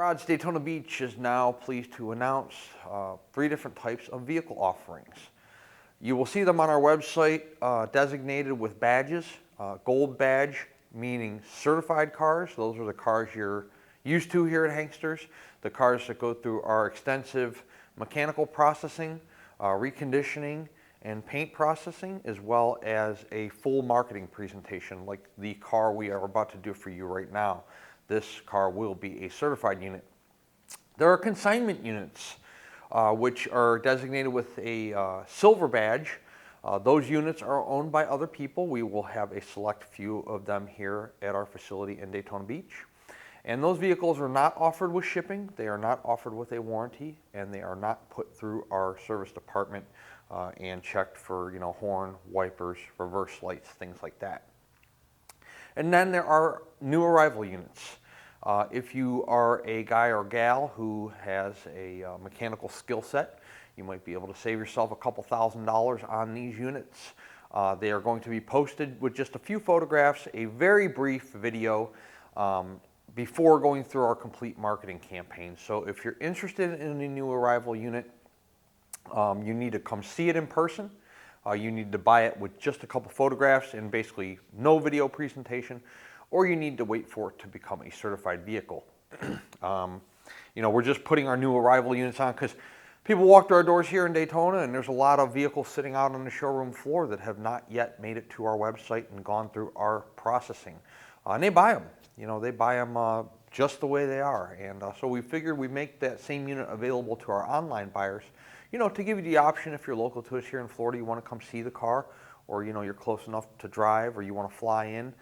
Garage Daytona Beach is now pleased to announce 3 different types of vehicle offerings. You will see them on our website designated with badges. Gold badge meaning certified cars. Those are the cars you're used to here at Hanksters. The cars that go through our extensive mechanical processing, reconditioning, and paint processing, as well as a full marketing presentation like the car we are about to do for you right now. This car will be a certified unit. There are consignment units, which are designated with a silver badge. Those units are owned by other people. We will have a select few of them here at our facility in Daytona Beach. And those vehicles are not offered with shipping, they are not offered with a warranty, and they are not put through our service department and checked for, horn, wipers, reverse lights, things like that. And then there are new arrival units. If you are a guy or gal who has a mechanical skill set, you might be able to save yourself a couple $1,000s on these units. They are going to be posted with just a few photographs, a very brief video before going through our complete marketing campaign. So if you're interested in a new arrival unit, you need to come see it in person. You need to buy it with just a couple photographs and basically no video presentation, or you need to wait for it to become a certified vehicle. We're just putting our new arrival units on because people walk through our doors here in Daytona, and there's a lot of vehicles sitting out on the showroom floor that have not yet made it to our website and gone through our processing. And they buy them. They buy them just the way they are. And so we figured we'd make that same unit available to our online buyers, to give you the option if you're local to us here in Florida, you want to come see the car, or you're close enough to drive, or you want to fly in,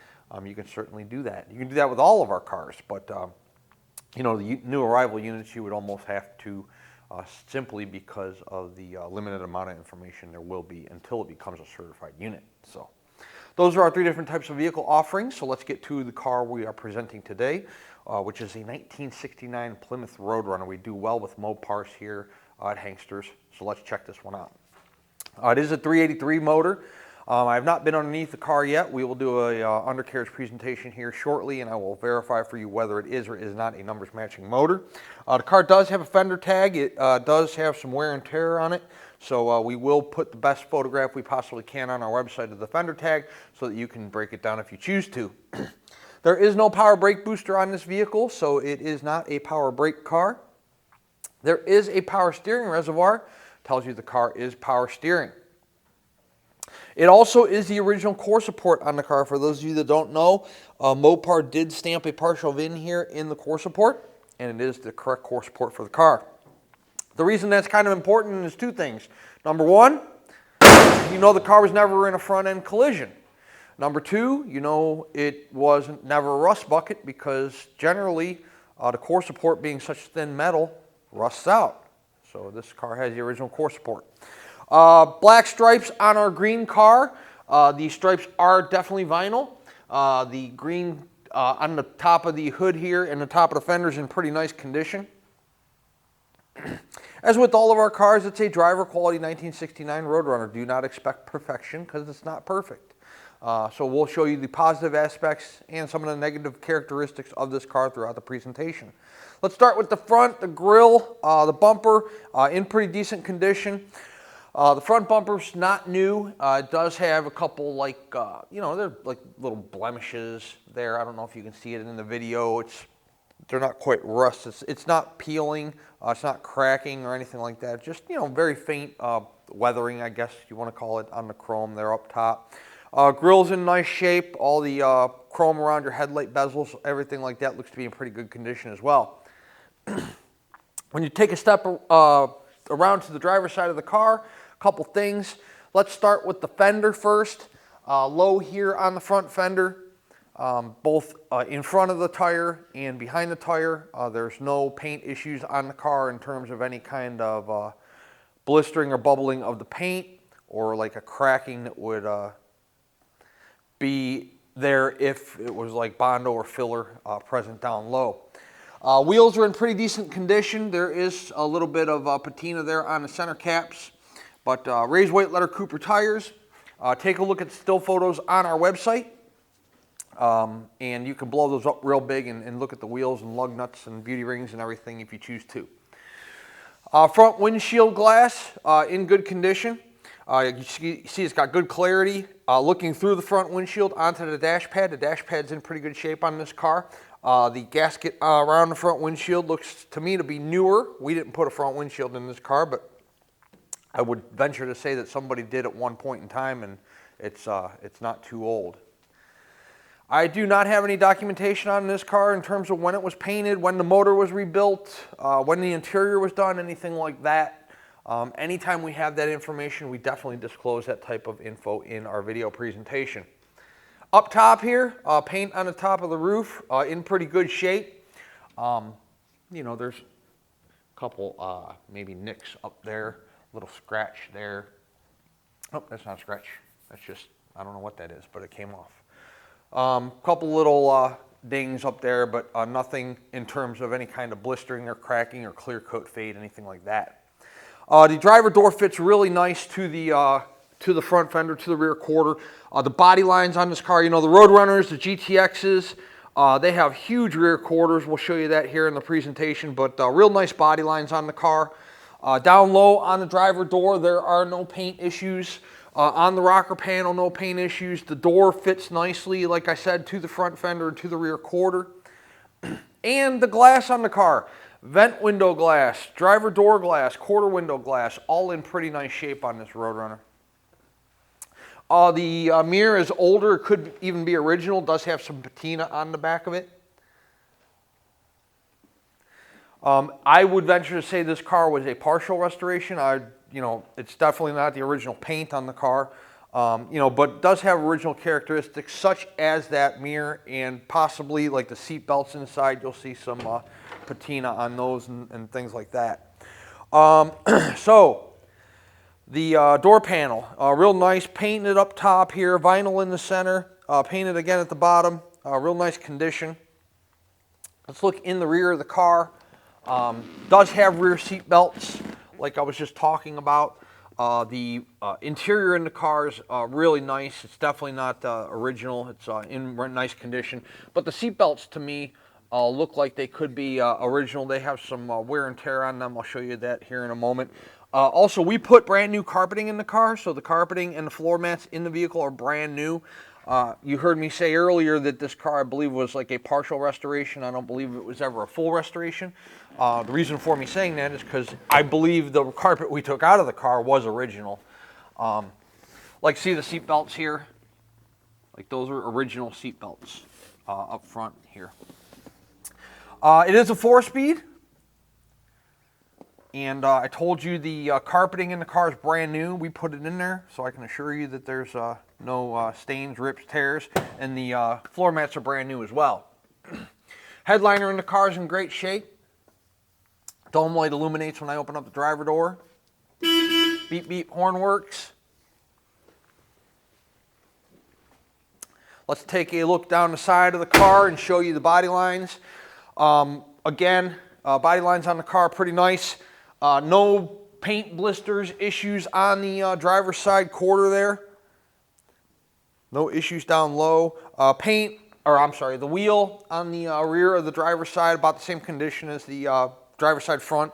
you can certainly do that. You can do that with all of our cars, but the new arrival units you would almost have to simply because of the limited amount of information there will be until it becomes a certified unit. So those are our 3 different types of vehicle offerings. So let's get to the car we are presenting today, which is a 1969 Plymouth Roadrunner. We do well with Mopars here at Hanksters, so let's check this one out. It is a 383 motor. I have not been underneath the car yet. We will do a undercarriage presentation here shortly, and I will verify for you whether it is or is not a numbers matching motor. The car does have a fender tag. It does have some wear and tear on it, so we will put the best photograph we possibly can on our website of the fender tag so that you can break it down if you choose to. There is no power brake booster on this vehicle, so it is not a power brake car. There is a power steering reservoir. Tells you the car is power steering. It also is the original core support on the car. For those of you that don't know, Mopar did stamp a partial VIN here in the core support, and it is the correct core support for the car. The reason that's kind of important is 2 things. Number 1, the car was never in a front end collision. Number 2, it wasn't never a rust bucket, because generally the core support being such thin metal rusts out. So this car has the original core support. Black stripes on our green car. The stripes are definitely vinyl. The green on the top of the hood here and the top of the fender is in pretty nice condition. As with all of our cars, it's a driver quality 1969 Roadrunner. Do not expect perfection because it's not perfect. So we'll show you the positive aspects and some of the negative characteristics of this car throughout the presentation. Let's start with the front, the grille, the bumper, in pretty decent condition. The front bumper's not new. It does have a couple they're like little blemishes there. I don't know if you can see it in the video. They're not quite rust. It's not peeling. It's not cracking or anything like that. Just, very faint weathering, I guess you want to call it, on the chrome there up top. Grille's in nice shape. All the chrome around your headlight bezels, everything like that looks to be in pretty good condition as well. When you take a step around to the driver's side of the car, a couple things. Let's start with the fender first. Low here on the front fender, both in front of the tire and behind the tire. There's no paint issues on the car in terms of any kind of blistering or bubbling of the paint, or like a cracking that would be there if it was like Bondo or filler present down low. Wheels are in pretty decent condition. There is a little bit of patina there on the center caps, but raised weight letter Cooper tires. Take a look at still photos on our website. And you can blow those up real big and look at the wheels and lug nuts and beauty rings and everything if you choose to. Front windshield glass in good condition. You see it's got good clarity. Looking through the front windshield onto the dash pad's in pretty good shape on this car. The gasket around the front windshield looks to me to be newer. We didn't put a front windshield in this car, but I would venture to say that somebody did at one point in time, and it's not too old. I do not have any documentation on this car in terms of when it was painted, when the motor was rebuilt, when the interior was done, anything like that. Anytime we have that information, we definitely disclose that type of info in our video presentation. Up top here, paint on the top of the roof in pretty good shape. You know, there's a couple maybe nicks up there, a little scratch there. Oh, that's not a scratch. That's just, I don't know what that is, but it came off. Couple little dings up there, but nothing in terms of any kind of blistering or cracking or clear coat fade, anything like that. The driver door fits really nice to the front fender, to the rear quarter. The body lines on this car, you know, the Roadrunners, the GTXs, they have huge rear quarters. We'll show you that here in the presentation, but real nice body lines on the car. Down low on the driver door, there are no paint issues. On the rocker panel, no paint issues. The door fits nicely, like I said, to the front fender and to the rear quarter. And the glass on the car, vent window glass, driver door glass, quarter window glass, all in pretty nice shape on this Roadrunner. The mirror is older, it could even be original, does have some patina on the back of it. I would venture to say this car was a partial restoration. You know, it's definitely not the original paint on the car, you know, but does have original characteristics such as that mirror and possibly like the seat belts inside. You'll see some patina on those and things like that. So the door panel, real nice, painted up top here, vinyl in the center, painted again at the bottom, real nice condition. Let's look in the rear of the car. Does have rear seat belts, like I was just talking about. The interior in the car is really nice. It's definitely not original. It's in nice condition. But the seat belts, to me, look like they could be original. They have some wear and tear on them. I'll show you that here in a moment. Also, we put brand new carpeting in the car, so the carpeting and the floor mats in the vehicle are brand new. You heard me say earlier that this car, I believe, was like a partial restoration. I don't believe it was ever a full restoration. The reason for me saying that is because I believe the carpet we took out of the car was original. Like, see the seat belts here? Like, those are original seat belts up front here. It is a 4-speed. And I told you the carpeting in the car is brand new. We put it in there, so I can assure you that there's no stains, rips, tears. And the floor mats are brand new as well. Headliner in the car is in great shape. Dome light illuminates when I open up the driver door. Beep, beep, horn works. Let's take a look down the side of the car and show you the body lines. Again, body lines on the car pretty nice. No paint blisters issues on the driver's side quarter there. No issues down low. The wheel on the rear of the driver's side, about the same condition as the driver's side front.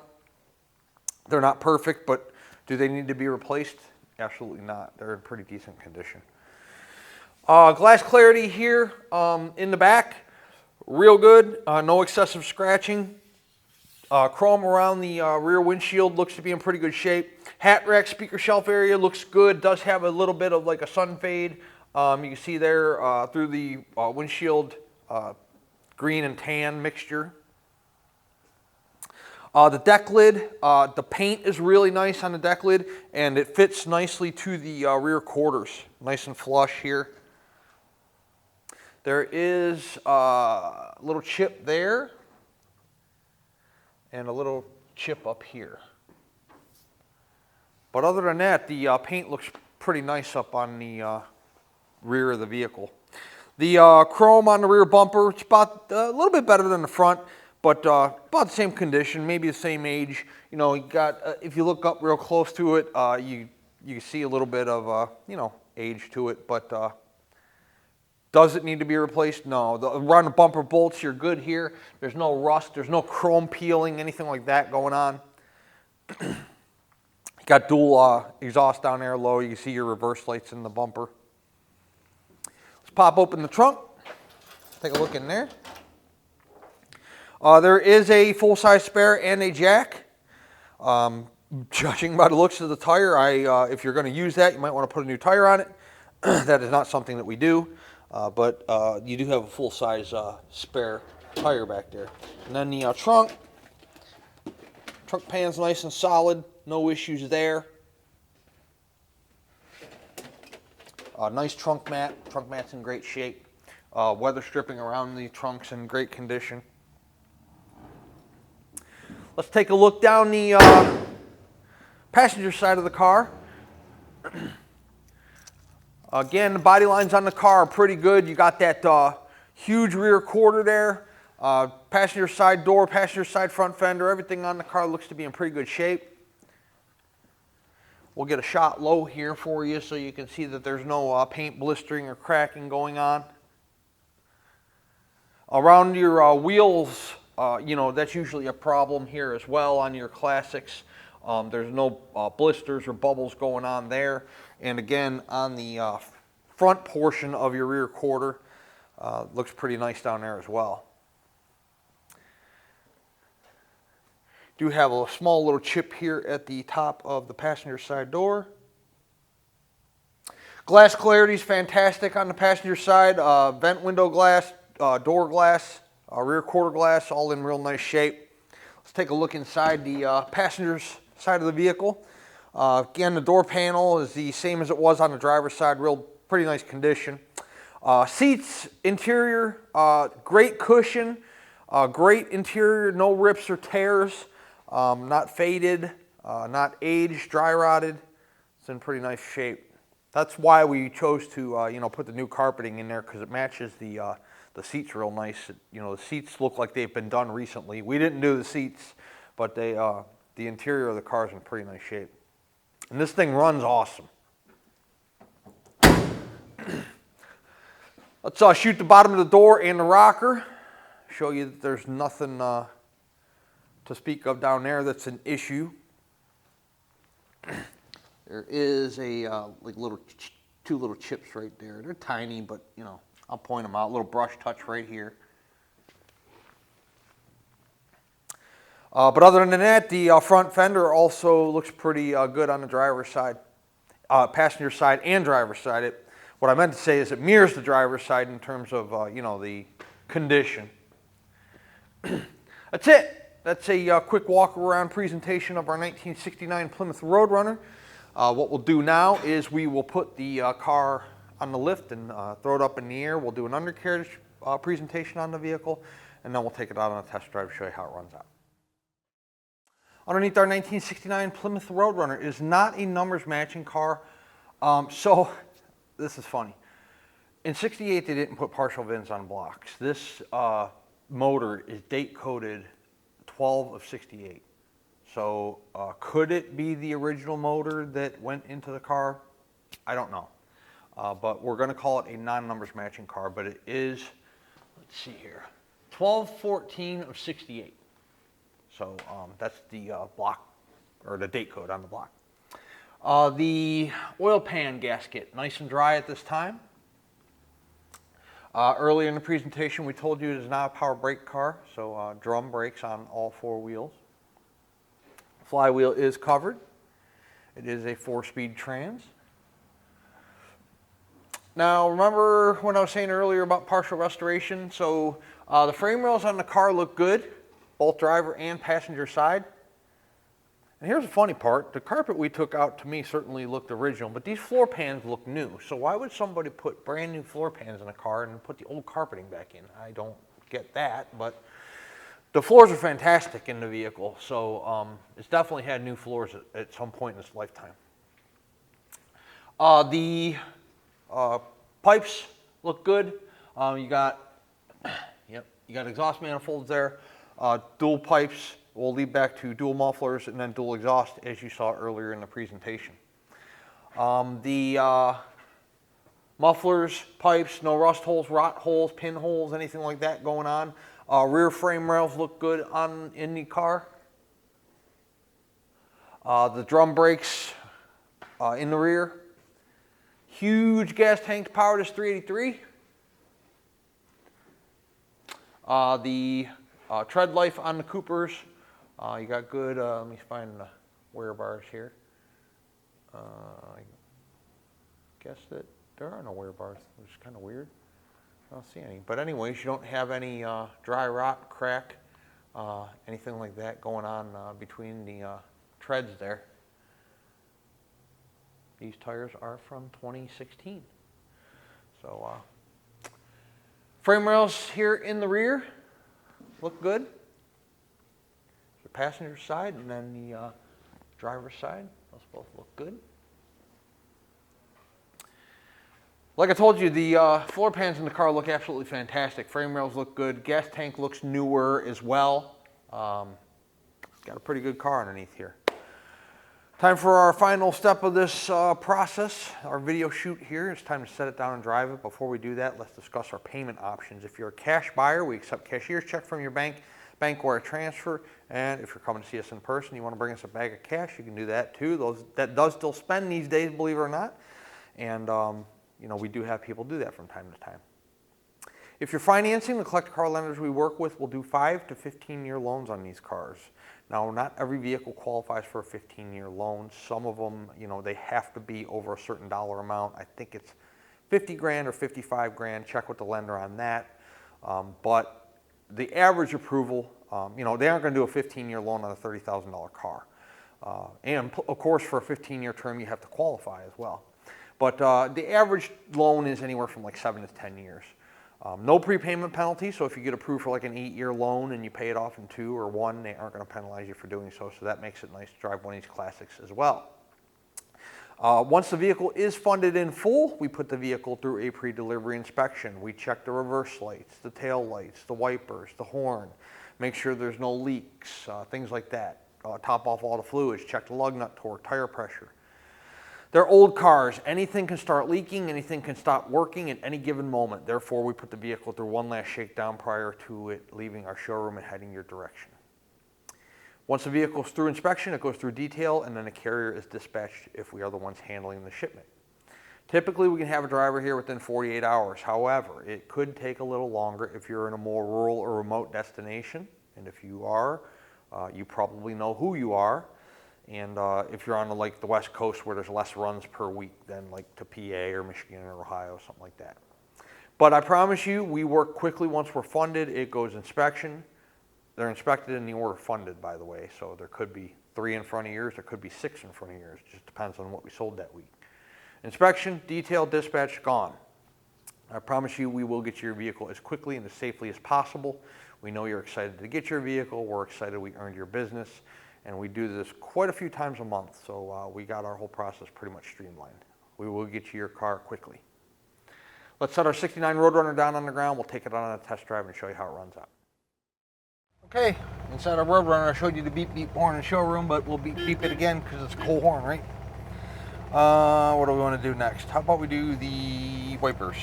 They're not perfect, but do they need to be replaced? Absolutely not. They're in pretty decent condition. Glass clarity here in the back, real good. No excessive scratching. Chrome around the rear windshield looks to be in pretty good shape. Hat rack speaker shelf area looks good. Does have a little bit of like a sun fade. You can see there through the windshield green and tan mixture. The deck lid, the paint is really nice on the deck lid, and it fits nicely to the rear quarters. Nice and flush here. There is a little chip there and a little chip up here. But other than that, the paint looks pretty nice up on the rear of the vehicle. The chrome on the rear bumper, it's about a little bit better than the front, but about the same condition, maybe the same age. You know, you got if you look up real close to it, you see a little bit of you know, age to it, but Does it need to be replaced? No. Around the bumper bolts, you're good here. There's no rust. There's no chrome peeling, anything like that going on. You got dual exhaust down there low. You can see your reverse lights in the bumper. Let's pop open the trunk. Take a look in there. There is a full-size spare and a jack. Judging by the looks of the tire, if you're going to use that, you might want to put a new tire on it. That is not something that we do, but you do have a full-size spare tire back there. And then the trunk pan's nice and solid, no issues there. Nice trunk mat. Trunk mat's in great shape. Weather stripping around the trunk's in great condition. Let's take a look down the passenger side of the car. Again, the body lines on the car are pretty good. You got that huge rear quarter there. Passenger side door, passenger side front fender, everything on the car looks to be in pretty good shape. We'll get a shot low here for you so you can see that there's no paint blistering or cracking going on. Around your wheels, you know, that's usually a problem here as well on your classics. There's no blisters or bubbles going on there. And again, on the front portion of your rear quarter, looks pretty nice down there as well. Do have a small little chip here at the top of the passenger side door. Glass clarity is fantastic on the passenger side. Vent window glass, door glass, rear quarter glass, all in real nice shape. Let's take a look inside the passenger's side of the vehicle. Again, the door panel is the same as it was on the driver's side, pretty nice condition. Seats, interior, great cushion, great interior, no rips or tears, not faded, not aged, dry rotted. It's in pretty nice shape. That's why we chose to you know, put the new carpeting in there, because it matches the seats real nice. You know, the seats look like they've been done recently. We didn't do the seats, but they the interior of the car is in pretty nice shape. And this thing runs awesome. Let's shoot the bottom of the door and the rocker. Show you that there's nothing to speak of down there that's an issue. There is a like two little chips right there. They're tiny, but you know, I'll point them out. A little brush touch right here. But other than that, the front fender also looks pretty good on the driver's side, passenger side and driver's side. What I meant to say is it mirrors the driver's side in terms of you know, the condition. That's it. That's a quick walk around presentation of our 1969 Plymouth Roadrunner. What we'll do now is we will put the car on the lift and throw it up in the air. We'll do an undercarriage presentation on the vehicle, and then we'll take it out on a test drive to show you how it runs out. Underneath our 1969 Plymouth Roadrunner is not a numbers matching car. So this is funny. In '68, they didn't put partial VINs on blocks. This motor is date coded 12 of '68. So could it be the original motor that went into the car? I don't know. But we're going to call it a non-numbers matching car. But it is, let's see here, 12/14 of '68. So that's the block, or the date code on the block. The oil pan gasket, nice and dry at this time. Earlier in the presentation, we told you it is not a power brake car, so drum brakes on all four wheels. Flywheel is covered. It is a 4-speed trans. Now, remember when I was saying earlier about partial restoration? So the frame rails on the car look good, both driver and passenger side. And here's the funny part. The carpet we took out, to me, certainly looked original, but these floor pans look new. So why would somebody put brand new floor pans in a car and put the old carpeting back in? I don't get that, but the floors are fantastic in the vehicle. So it's definitely had new floors at some point in its lifetime. The pipes look good. You got exhaust manifolds there, dual pipes. We'll lead back to dual mufflers and then dual exhaust, as you saw earlier in the presentation. The Mufflers, pipes, no rust holes, rot holes, pinholes, anything like that going on. Rear frame rails look good in the car. The drum brakes in the rear. Huge gas tank powered as 383. The tread life on the Coopers, you got good, let me find the wear bars here. I guess that there are no wear bars, which is kind of weird. I don't see any. But anyways, you don't have any dry rot, crack, anything like that going on between the treads there. These tires are from 2016. So frame rails here in the rear look good. The passenger side and then the driver's side, those both look good. Like I told you, the floor pans in the car look absolutely fantastic. Frame rails look good. Gas tank looks newer as well. Got a pretty good car underneath here. Time for our final step of this process, our video shoot here. It's time to set it down and drive it. Before we do that, let's discuss our payment options. If you're a cash buyer, we accept cashier's check from your bank wire transfer. And if you're coming to see us in person, you want to bring us a bag of cash, you can do that too. That does still spend these days, believe it or not. And you know, we do have people do that from time to time. If you're financing, the collector car lenders we work with will do 5 to 15-year loans on these cars. Now, not every vehicle qualifies for a 15-year loan. Some of them, you know, they have to be over a certain dollar amount. I think it's 50 grand or 55 grand. Check with the lender on that. But the average approval, you know, they aren't going to do a 15-year loan on a $30,000 car. And of course, for a 15-year term, you have to qualify as well. But the average loan is anywhere from like 7 to 10 years. No prepayment penalty, so if you get approved for like an 8-year loan and you pay it off in 2 or 1, they aren't going to penalize you for doing so, so that makes it nice to drive one of these classics as well. Once the vehicle is funded in full, we put the vehicle through a pre-delivery inspection. We check the reverse lights, the tail lights, the wipers, the horn, make sure there's no leaks, things like that. Top off all the fluids, check the lug nut torque, tire pressure. They're old cars. Anything can start leaking, anything can stop working at any given moment. Therefore, we put the vehicle through one last shakedown prior to it leaving our showroom and heading your direction. Once the vehicle is through inspection, it goes through detail, and then a carrier is dispatched if we are the ones handling the shipment. Typically, we can have a driver here within 48 hours. However, it could take a little longer if you're in a more rural or remote destination. And if you are, you probably know who you are. And if you're on like the West Coast where there's less runs per week than like to PA or Michigan or Ohio, something like that. But I promise you, we work quickly once we're funded. It goes inspection. They're inspected in the order funded, by the way. So there could be 3 in front of yours, there could be 6 in front of yours. It just depends on what we sold that week. Inspection, detail, dispatch, gone. I promise you, we will get you your vehicle as quickly and as safely as possible. We know you're excited to get your vehicle. We're excited we earned your business. And we do this quite a few times a month, so we got our whole process pretty much streamlined. We will get you your car quickly. Let's set our 69 Roadrunner down on the ground. We'll take it on a test drive and show you how it runs out. Okay, inside our Roadrunner, I showed you the beep beep horn in the showroom, but we'll beep beep it again because it's a cool horn, right? What do we want to do next? How about we do the wipers?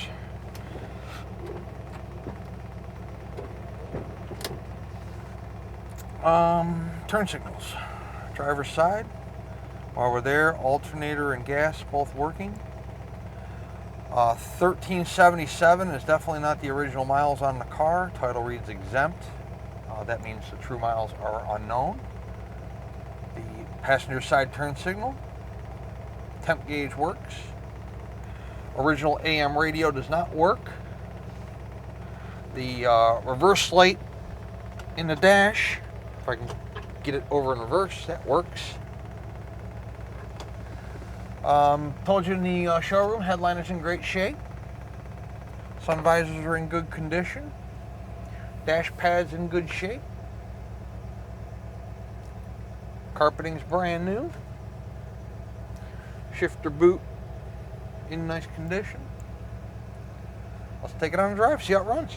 Turn signals. Driver's side. While we're there, alternator and gas both working. 1377 is definitely not the original miles on the car. Title reads exempt. That means the true miles are unknown. The passenger side turn signal. Temp gauge works. Original AM radio does not work. The reverse light in the dash, if I can get it over in reverse, that works. Told you in the showroom, headliner's in great shape. Sun visors are in good condition. Dash pad's in good shape. Carpeting's brand new. Shifter boot in nice condition. Let's take it on a drive, see how it runs.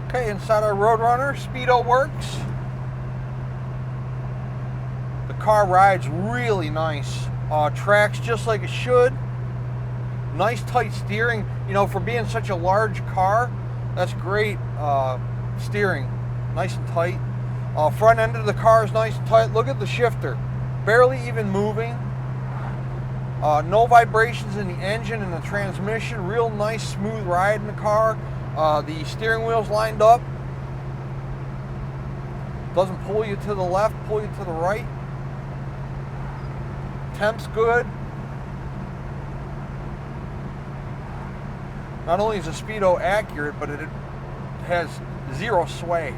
Okay, inside our Roadrunner, Speedo works. The car rides really nice. Tracks just like it should. Nice tight steering. You know, for being such a large car, that's great steering. Nice and tight. Front end of the car is nice and tight. Look at the shifter. Barely even moving. No vibrations in the engine and the transmission. Real nice smooth ride in the car. The steering wheel's lined up. Doesn't pull you to the left, pull you to the right. Temp's good. Not only is the speedo accurate, but it has zero sway.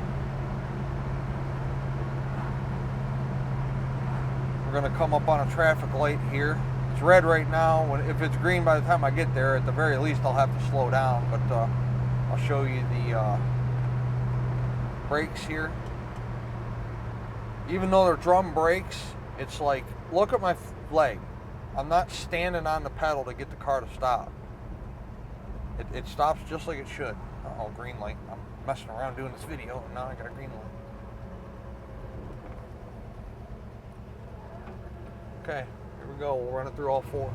We're going to come up on a traffic light here. It's red right now. If it's green by the time I get there, at the very least I'll have to slow down. But I'll show you the brakes here. Even though they're drum brakes, it's like, look at my leg. I'm not standing on the pedal to get the car to stop. It stops just like it should. Oh, green light. I'm messing around doing this video, and now I got a green light. Okay, here we go. We'll run it through all four.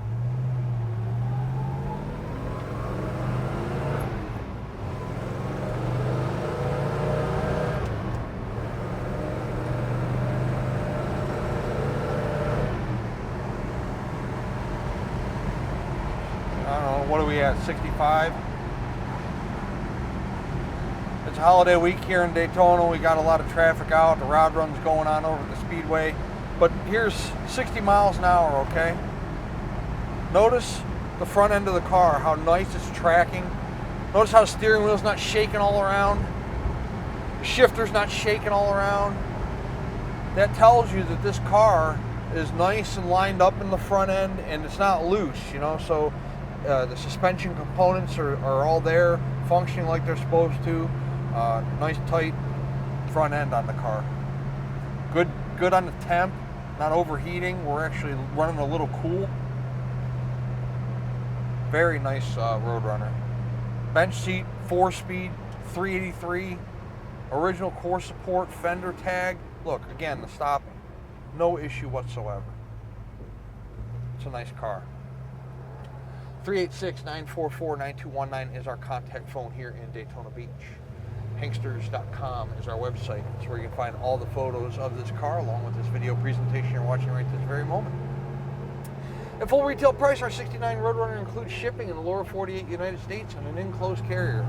I don't know, what are we at, 65? It's a holiday week here in Daytona. We got a lot of traffic out. The Roadrunner's going on over the speedway. But here's 60 miles an hour, okay? Notice the front end of the car, how nice it's tracking. Notice how the steering wheel's not shaking all around. The shifter's not shaking all around. That tells you that this car is nice and lined up in the front end, and it's not loose, you know? So the suspension components are all there, functioning like they're supposed to. Nice tight front end on the car. Good on the temp, not overheating. We're actually running a little cool. Very nice Roadrunner. Bench seat, 4-speed, 383. Original core support, fender tag. Look, again, the stopping. No issue whatsoever. It's a nice car. 386-944-9219 is our contact phone here in Daytona Beach. Hanksters.com is our website. It's where you can find all the photos of this car along with this video presentation you're watching right this very moment. At full retail price, our 69 Roadrunner includes shipping in the lower 48 United States and an enclosed carrier.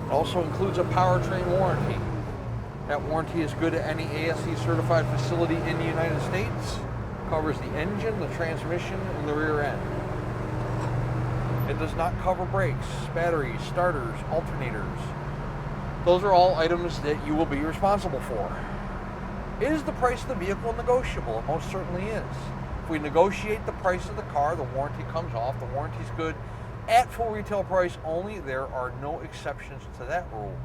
It also includes a powertrain warranty. That warranty is good at any ASE certified facility in the United States. Covers the engine, the transmission, and the rear end. It does not cover brakes, batteries, starters, alternators. Those are all items that you will be responsible for. Is the price of the vehicle negotiable? It most certainly is. If we negotiate the price of the car, the warranty comes off. The warranty's good at full retail price only. There are no exceptions to that rule.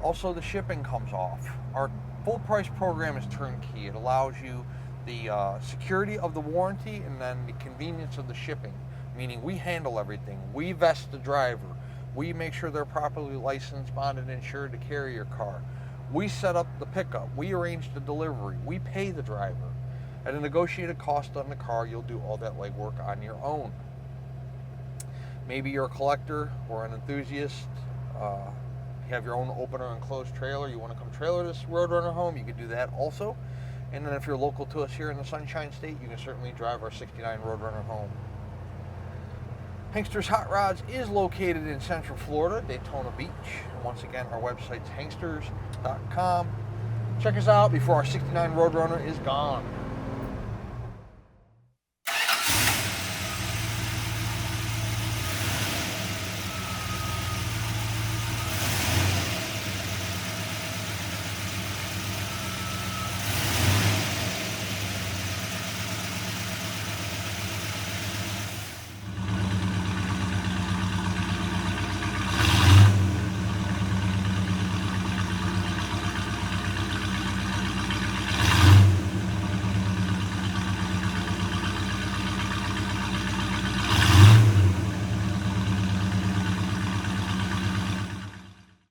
Also, the shipping comes off. Our full price program is turnkey. It allows you the security of the warranty and then the convenience of the shipping, meaning we handle everything. We vest the driver. We make sure they're properly licensed, bonded, and insured to carry your car. We set up the pickup. We arrange the delivery. We pay the driver. At a negotiated cost on the car, you'll do all that legwork on your own. Maybe you're a collector or an enthusiast. You have your own open or enclosed trailer. You want to come trailer this Roadrunner home, you can do that also. And then if you're local to us here in the Sunshine State, you can certainly drive our 69 Roadrunner home. Hanksters Hot Rods is located in Central Florida, Daytona Beach. And once again, our website's hanksters.com. Check us out before our 69 Roadrunner is gone.